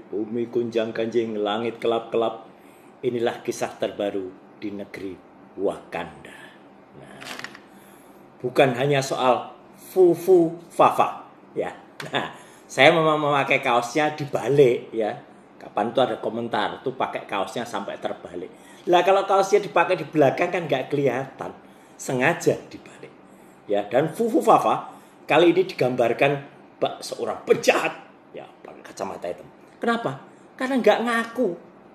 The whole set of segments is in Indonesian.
Bumi gunjang ganjing, langit kelap-kelap. Inilah kisah terbaru di negeri Wakanda. Nah, bukan hanya soal fufu fafa, ya. Nah, saya memang memakai kaosnya dibalik, ya. Kapan tuh ada komentar tuh pakai kaosnya sampai terbalik. Lah kalau kaosnya dipakai di belakang kan nggak kelihatan, sengaja dibalik. Ya, dan fufu fafa kali ini digambarkan seorang penjahat, ya, pakai kacamata hitam. Kenapa? Karena nggak ngaku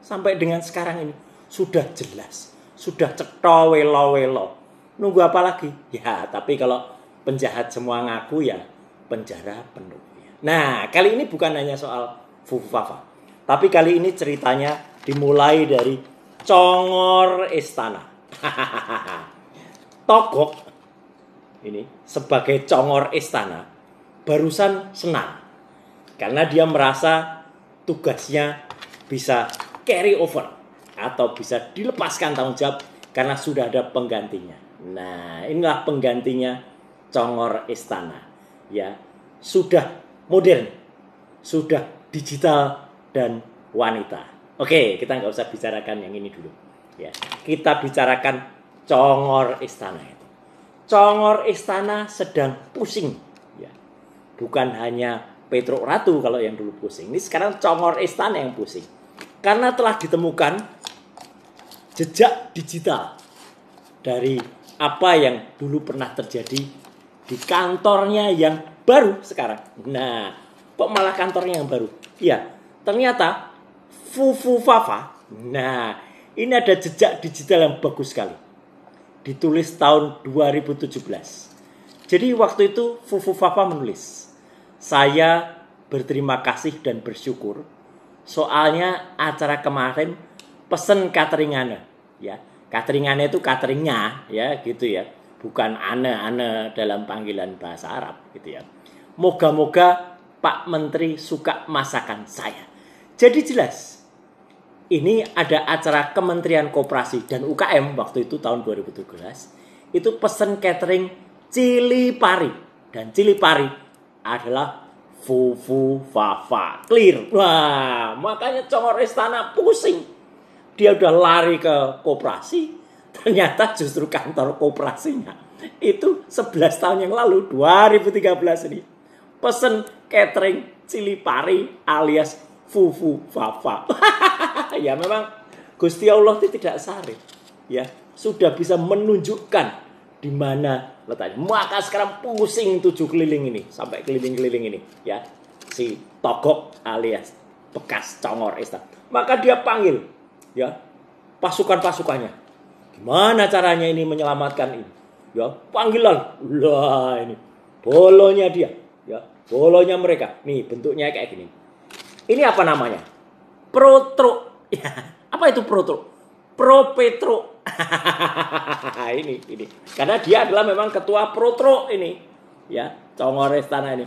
sampai dengan sekarang ini. Sudah jelas, sudah cetha welo-welo. Nunggu apa lagi? Ya, tapi kalau penjahat semua ngaku ya penjara penuh. Nah, kali ini bukan hanya soal fufu fafa, tapi kali ini ceritanya dimulai dari Congor Istana. Togok ini sebagai Congor Istana barusan senang karena dia merasa tugasnya bisa carry over atau bisa dilepaskan tanggung jawab karena sudah ada penggantinya. Nah, inilah penggantinya Congor Istana. Ya, sudah modern, sudah digital dan wanita. Oke, kita nggak usah bicarakan yang ini dulu. Ya, kita bicarakan Congor Istana itu. Congor Istana sedang pusing. Ya, bukan hanya Petruk Ratu kalau yang dulu pusing. Ini sekarang Congor Istana yang pusing. Karena telah ditemukan jejak digital dari apa yang dulu pernah terjadi di kantornya yang baru sekarang. Nah, kok malah kantornya yang baru? Ya, ternyata Fufu Fafa. Nah, ini ada jejak digital yang bagus sekali. Ditulis tahun 2017. Jadi waktu itu Fufu Fafa menulis, saya berterima kasih dan bersyukur. Soalnya acara kemarin pesen cateringannya, ya. Cateringannya itu cateringnya, ya, gitu ya. Bukan ane-ane dalam panggilan bahasa Arab, gitu ya. Moga-moga Pak Menteri suka masakan saya. Jadi jelas, ini ada acara Kementerian Koperasi dan UKM waktu itu tahun 2017. Itu pesen catering cili pari. Dan cili pari adalah Fufu Fafa. Clear. Wah, makanya Congor Istana pusing. Dia udah lari ke koperasi. Ternyata justru kantor koperasinya itu 11 tahun yang lalu, 2013 ini, pesen catering cili pari alias Fufu Fafa. Ya memang Gusti Allah itu tidak sarif. Ya, sudah bisa menunjukkan di mana letaknya. Maka sekarang pusing 7 keliling ini, sampai keliling-keliling ini, ya. Si Togok alias bekas Congor Istana. Maka dia panggil, ya, pasukan-pasukannya. Gimana caranya ini menyelamatkan ini? Ya, panggilan. Lah ini bolonya dia, ya. Bolonya mereka. Nih bentuknya kayak gini. Ini apa namanya? Protro. Ya, apa itu Protro? Pro Petro. ini. Karena dia adalah memang ketua Protro ini. Ya, Congor Istana ini.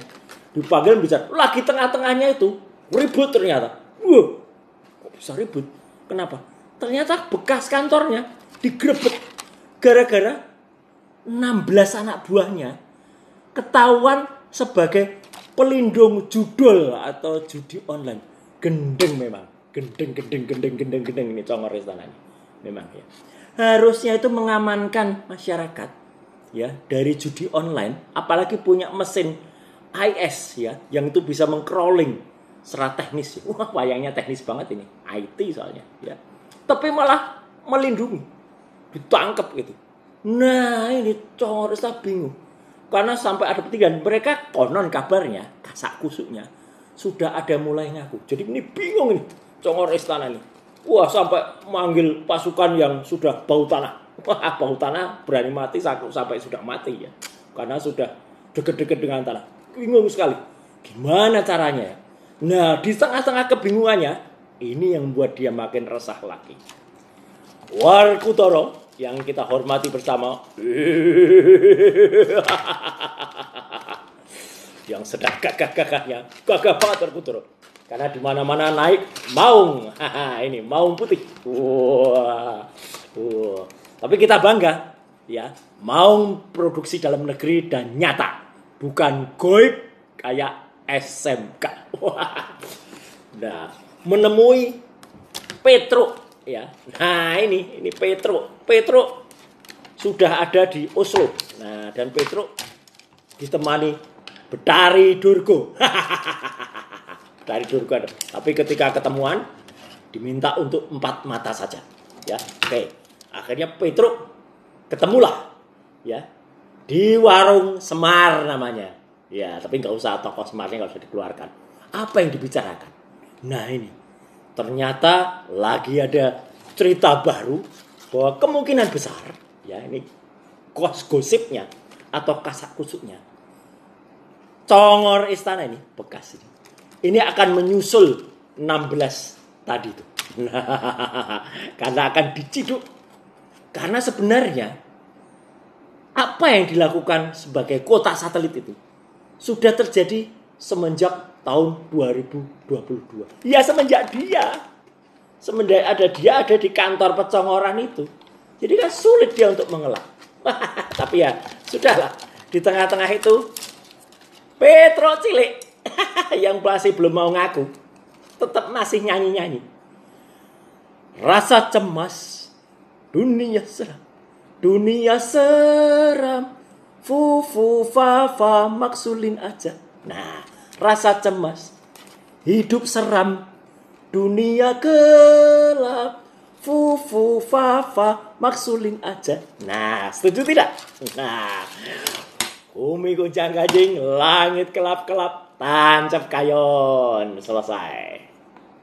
Dipanggil bicara. Lagi tengah-tengahnya itu ribut ternyata. Wah, kok bisa ribut? Kenapa? Ternyata bekas kantornya digrebek gara-gara 16 anak buahnya ketahuan sebagai pelindung judul atau judi online. Gendeng memang. Gendeng ini Congor Istana ini. Memang ya. Harusnya itu mengamankan masyarakat ya dari judi online, apalagi punya mesin IS ya yang itu bisa meng-crawling secara teknis. Ya. Wah, wayangnya teknis banget ini. IT soalnya ya. Tapi malah melindungi. Ditangkap gitu. Nah, ini Congor Istana bingung. Karena sampai ada petikan, mereka konon kabarnya, kasak kusuknya sudah ada mulai ngaku. Jadi ini bingung ini Congor Istana ini. Wah, sampai manggil pasukan yang sudah bau tanah. Wah, bau tanah berani mati sampai sudah mati ya. Karena sudah deket-deket dengan tanah. Bingung sekali. Gimana caranya ya? Nah, di tengah-tengah kebingungannya, ini yang membuat dia makin resah lagi. Warkutoro yang kita hormati bersama yang sedang gagah-gagahnya, gagah banget Warkutoro. Karena di mana-mana naik maung. Ini maung putih. Tapi kita bangga ya, maung produksi dalam negeri dan nyata. bukan goib kayak SMK. Wah. Nah, menemui Petruk ya. Nah, ini Petruk. Petruk sudah ada di Oslo. Nah, dan Petruk ditemani Betari Durgo. Betari Durgo. Tapi ketika ketemuan diminta untuk 4 mata saja. Ya, oke. Akhirnya Petruk ketemulah ya di warung Semar namanya. Ya, tapi nggak usah tokoh Semarnya nggak usah dikeluarkan. Apa yang dibicarakan? Nah ini, ternyata lagi ada cerita baru bahwa kemungkinan besar, ya ini gosipnya atau kasak kusuknya, Congor Istana ini, bekas ini akan menyusul 16 tadi itu. Karena akan diciduk. Karena sebenarnya apa yang dilakukan sebagai kota satelit itu sudah terjadi semenjak tahun 2022. Ya semenjak ada di kantor pecongoran itu. Jadi kan sulit dia untuk mengelak. Tapi ya sudahlah. Di tengah-tengah itu Petruk cilik yang masih belum mau ngaku tetap masih nyanyi-nyanyi. Rasa cemas, dunia seram, fu fa fa maksulin aja. Nah, rasa cemas, hidup seram, dunia gelap, fu fa fa maksulin aja. Nah, setuju tidak? Nah, bumi goncang-ganjing, langit kelap-kelap, tancap kayon. Selesai.